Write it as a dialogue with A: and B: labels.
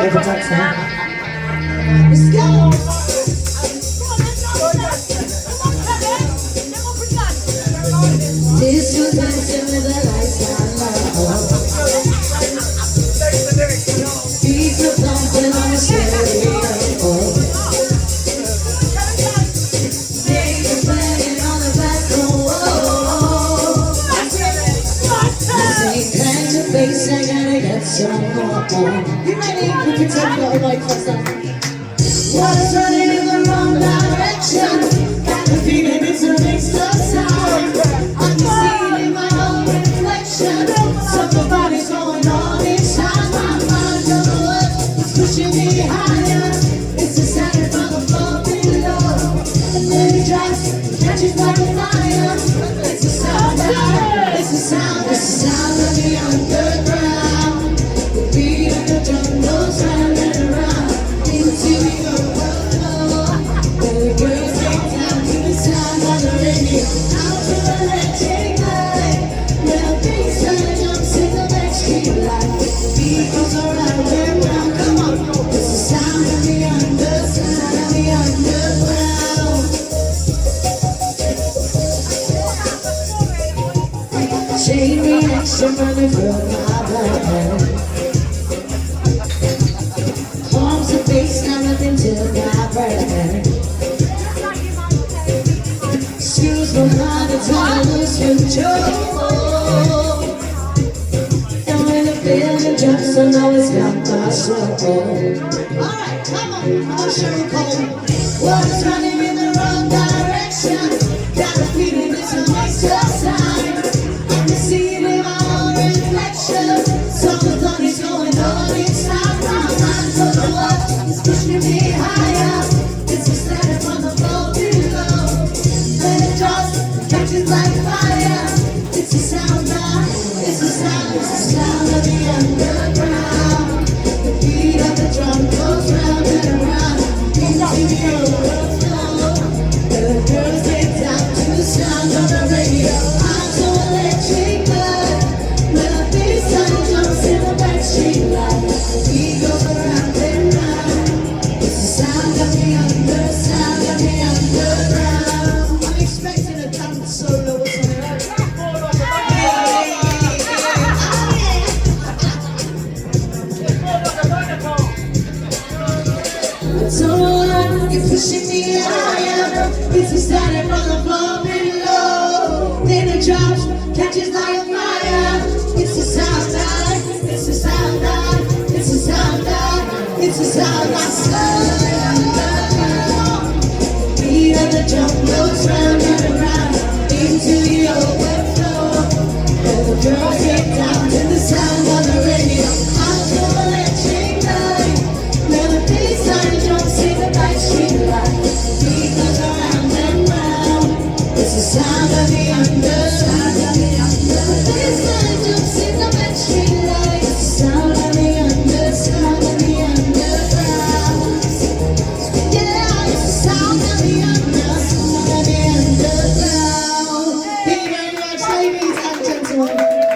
A: Every time.
B: Let's go. This was dancing with the lights down low. Beats are pumping on the stereo. They are playing on the back row. This ain't time to face, I gotta get some more. You ready? We can take the mic first time. Water's running in the wrong direction. Got the feeling it's a mixed up sound. I'm seeing my own reflection. Somebody's going on inside my mind. Don't know what is pushing me higher. It's the sound from the floor below. And then it drops, catches like a fire. It's the sound, it's the sound, it's the sound of the underground. The beat of the drum goes round and around. Into the overflow. Where the girls take down to the sound of the radio. Out to the electric light. Where the bass line jumps in the backstreet light. The beat goes around and round. Come on, it's the sound of the underground. Chain reaction running through my blood. Palms and face, now nothing to my brain. Excuse my mind, it's all lose control. And when the feeling drops, I know it's got my soul. Alright, come on, I'm sure cold. Water's running in the wrong direction. Got a feeling it's a waste of time. I'm receiving my own reflection. Something's going on inside my mind. Don't know what is pushing me higher. It's a static from the floor below. When it drops, catches like fire. It's the sound of, it's the sound of the underground. The beat of the drum goes round and around. Into the overflow. The girls get down to the sound of the radio. I'm so electric, but when the bass line jumps in the backstreet light. The beat goes around and round. It's the sound of the underground. I'm expecting a dance solo or something. Someone is pushing me higher. It's a static from the floor below. Then it drops, catches like a fire. It's the sound of, it's the sound of, it's the sound of, it's the sound of the beat of the drum goes round and around. Into the overflow. Where the girls get down to the sound of the radio. I'm so electric light. Where the bass line jumps in the backstreet light. The beat goes around and round. It's the sound of the